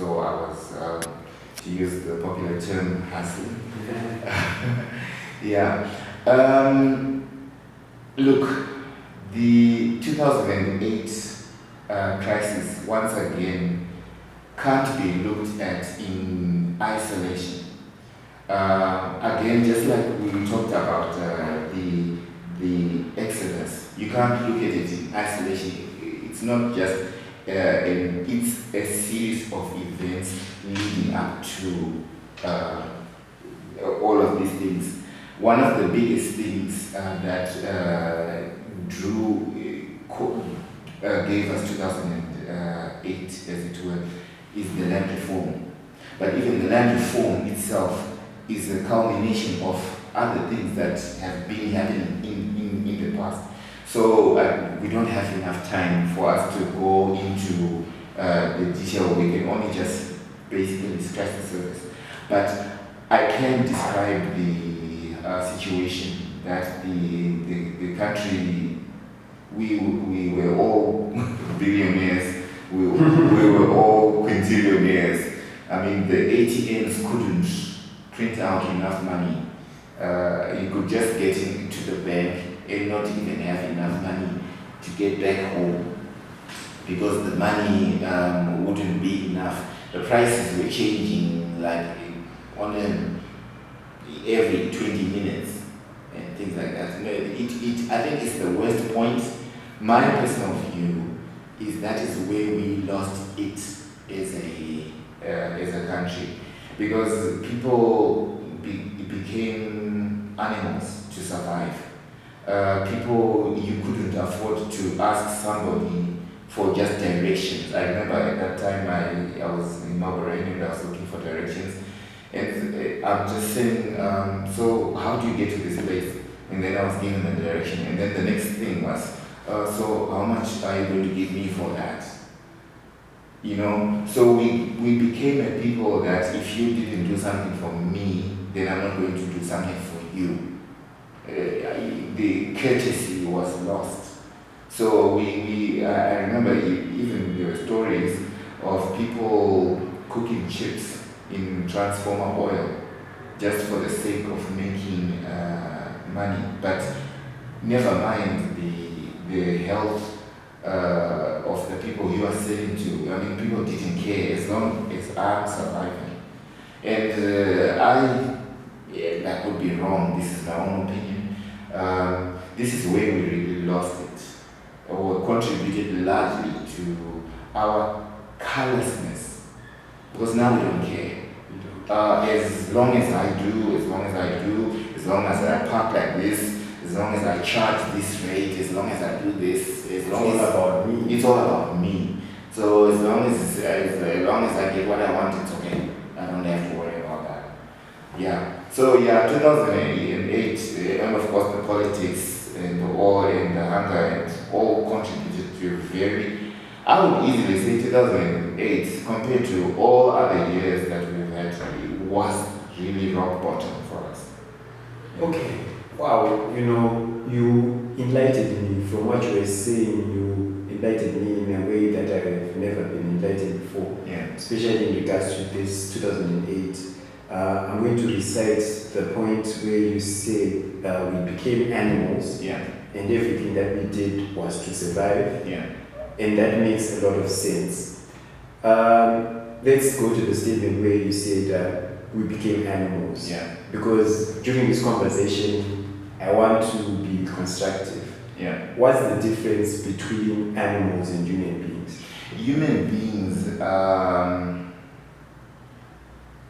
So I was, to use the popular term, hustling. Yeah. Look, the 2008 crisis, once again, can't be looked at in isolation. Again, just like we talked about the Exodus, you can't look at it in isolation. It's not just, it's a series of events leading up to all of these things. One of the biggest things that gave us 2008, as it were, is the land reform. But even the land reform itself is a culmination of other things that have been happening in the past. So we don't have enough time for us to go into the detail. We can only just basically scratch the surface. But I can describe the situation that the country, we were all billionaires, we were all quintillionaires. I mean, the ATMs couldn't print out enough money. You could just get into the bank and not even have enough money to get back home because the money wouldn't be enough. The prices were changing like on every 20 minutes and things like that. I think it's the worst point. My personal view is that is where we lost it as a country, because people became animals to survive. People, you couldn't afford to ask somebody for just directions. I remember at that time I was in Zimbabwe and I was looking for directions, and I'm just saying, so how do you get to this place? And then I was given the direction, and then the next thing was, so how much are you going to give me for that? You know, so we became a people that if you didn't do something for me, then I'm not going to do something for you. The courtesy was lost. So I remember even there were stories of people cooking chips in transformer oil just for the sake of making money. But never mind the health of the people you are selling to. I mean, people didn't care as long as I'm surviving. And that would be wrong. This is my own opinion. This is where we really lost it, or contributed largely to our carelessness. Because now we don't care. As long as I do, as long as I park like this, as long as I charge this rate, as long as I do this, it's all about me. So as long as I get what I want, it's okay. I don't have to worry about that. Yeah. So yeah, 2008, and of course the politics and the war and the hunger and all contributed to I would easily say 2008 compared to all other years that we've had, it was really rock bottom for us. Okay. Wow, you enlightened me. From what you were saying, you enlightened me in a way that I've never been enlightened before. Yeah. Especially in regards to this 2008. I'm going to recite the point where you say we became animals, yeah, and everything that we did was to survive. Yeah. And that makes a lot of sense. Let's go to the statement where you said we became animals. Yeah. Because during this conversation, I want to be constructive. Yeah. What's the difference between animals and human beings? Human beings are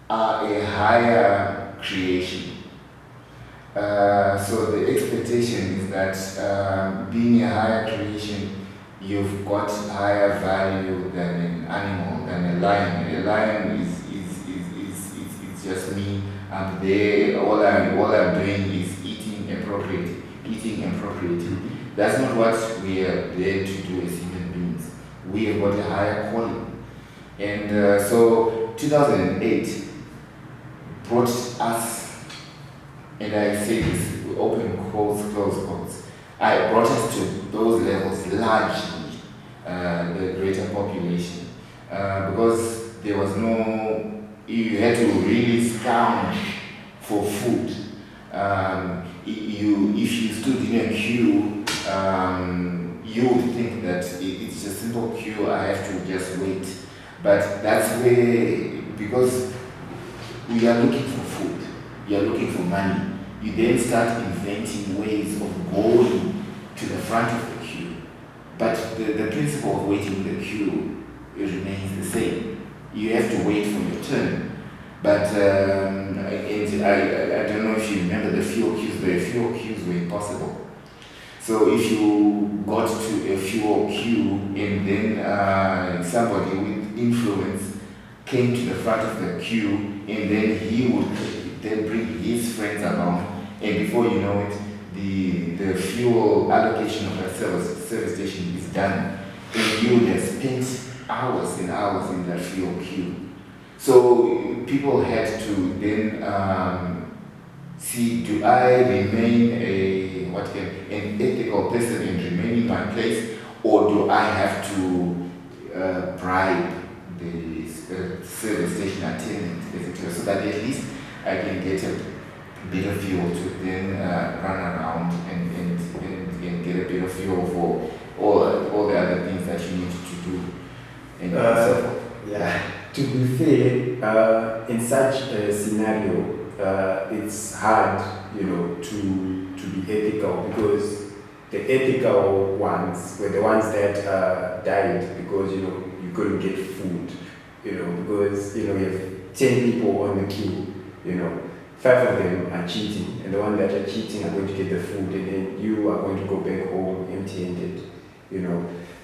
a higher creation. So the expectation is that being a higher creation, you've got higher value than an animal, than a lion. A lion is just me. I'm there. All I'm doing is eating appropriately. Mm-hmm. That's not what we are there to do as human beings. We have got a higher calling. And so 2008 brought us, and I say this, open quotes, close quotes, I brought us to those levels largely, the greater population. Because there was no, you had to really scrounge for food. If you stood in a queue, you would think that it's a simple queue, I have to just wait. But that's where, because we are looking for food, we are looking for money, you then start inventing ways of going to the front of the queue. But the principle of waiting in the queue, it remains the same. You have to wait for your turn. But I don't know if you remember the fuel queues. The fuel queues were impossible. So if you got to a fuel queue and then somebody with influence came to the front of the queue, and then he would then bring his friends along, and before you know it, the fuel allocation of a service station is done, and you would have spent hours and hours in that fuel queue. So people had to then see, do I remain an ethical person and remain in my place, or do I have to bribe the service station attendant, etc., so that at least I can get a bit of fuel to then run around and get a bit of fuel for all the other things that you need to do. And so forth. Yeah. To be fair, in such a scenario, it's hard, to be ethical, because the ethical ones were the ones that died because you couldn't get food, because you have 10 people on the queue, 5 of them are cheating, and the ones that are cheating are going to get the food, and then you are going to go back home empty-handed,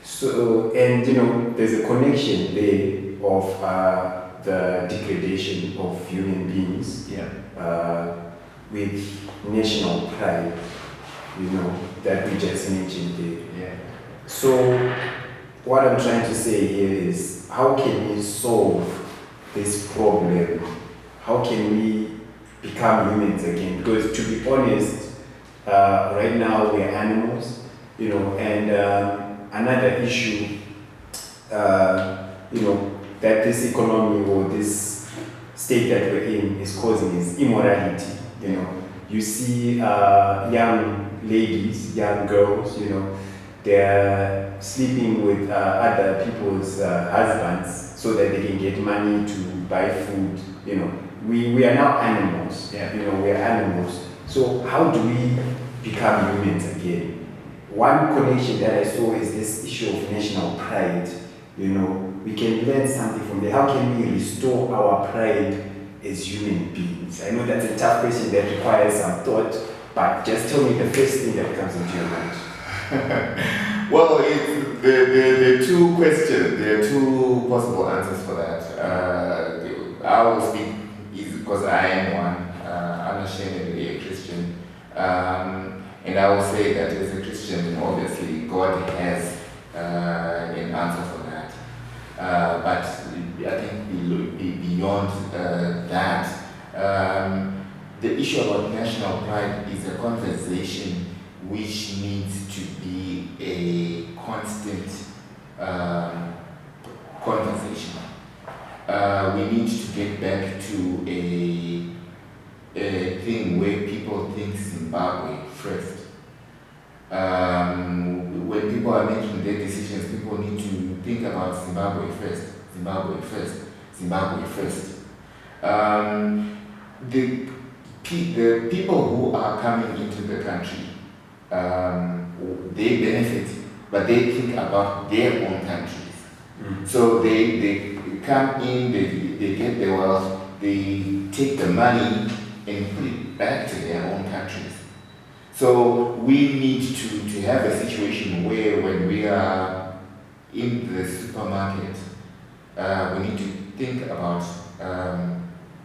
So, and there's a connection there of the degradation of human beings, with national pride, that we just mentioned there. Yeah. So, what I'm trying to say here is, how can we solve this problem? How can we become humans again? Because to be honest, right now we are animals, and another issue, that this economy or this state that we're in is causing is immorality. You see young ladies, young girls, they're sleeping with other people's husbands so that they can get money to buy food. We are now animals. Yeah. We are animals. So how do we become humans again? One connection that I saw is this issue of national pride. We can learn something from there. How can we restore our pride as human beings? I know that's a tough question that requires some thought, but just tell me the first thing that comes into your mind. Well, there are two questions. There are two possible answers for that. I will speak because I am one, unashamedly a Christian, and I will say that as a Christian, obviously God has an answer for that. But I think beyond that, the issue about national pride is a conversation which needs to be a constant conversation. We need to get back to a thing where people think Zimbabwe first. When people are making their decisions, people need to think about Zimbabwe first, Zimbabwe first, Zimbabwe first. The people who are coming into the country, they benefit, but they think about their own countries. So they come in, they get their wealth, they take the money and put it back to their own countries. So we need to have a situation where when we are in the supermarket, we need to think about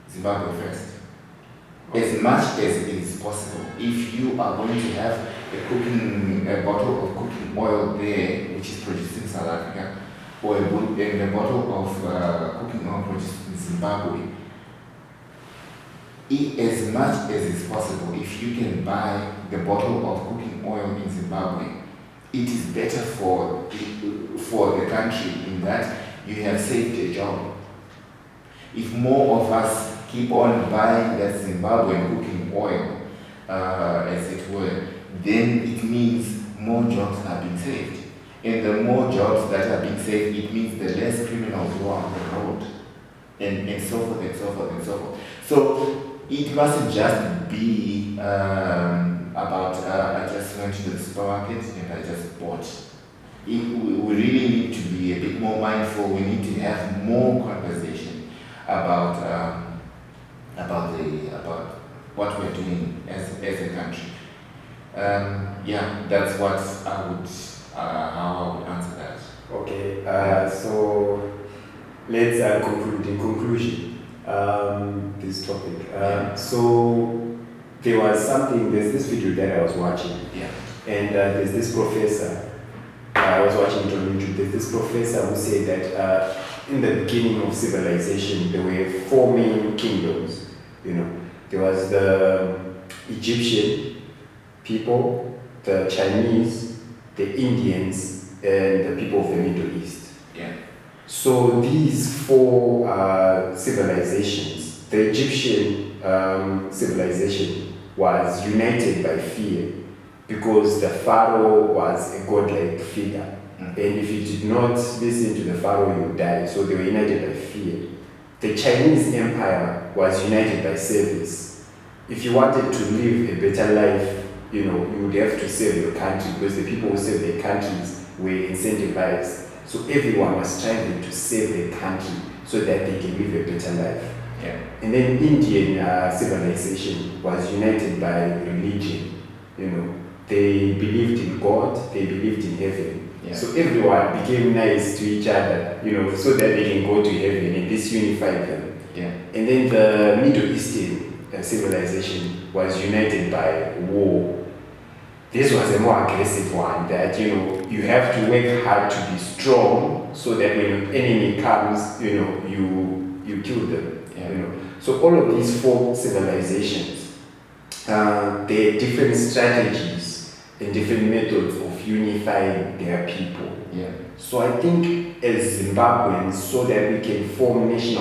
Zimbabwe first. As much as it is possible. If you are going to have a bottle of cooking oil there, which is produced in South Africa, or a bottle of cooking oil produced in Zimbabwe, as much as is possible, if you can buy the bottle of cooking oil in Zimbabwe, it is better for the country in that you have saved a job. If more of us keep on buying that Zimbabwean cooking oil, as it were, then it means more jobs are being saved. And the more jobs that are being saved, it means the less criminals who are on the road, and so forth and so forth and so forth. So it mustn't just be about I just went to the supermarket and I just bought. We really need to be a bit more mindful. We need to have more conversation about what we're doing as a country. Yeah, that's what I would how I would answer that. Okay, so let's conclude. In conclusion, this topic. So there's this video that I was watching, and there's this professor. I was watching it on YouTube. There's this professor who said that in the beginning of civilization, there were four main kingdoms. There was the Egyptian people, the Chinese, the Indians, and the people of the Middle East. Yeah. So these four civilizations, the Egyptian civilization was united by fear, because the pharaoh was a godlike figure. And if you did not listen to the pharaoh, you would die. So they were united by fear. The Chinese empire was united by service. If you wanted to live a better life, you would have to serve your country, because the people who served their countries were incentivized. So everyone was striving to save their country so that they can live a better life. Yeah. And then Indian civilization was united by religion. They believed in God, they believed in heaven. Yeah. So everyone became nice to each other, so that they can go to heaven, and this unified them. Yeah. And then the Middle Eastern civilization was united by war. This was a more aggressive one, that you have to work hard to be strong, so that when your enemy comes, you kill them. Yeah. So all of these four civilizations, they had different strategies and different methods of unifying their people. Yeah. So I think as Zimbabweans, so that we can form national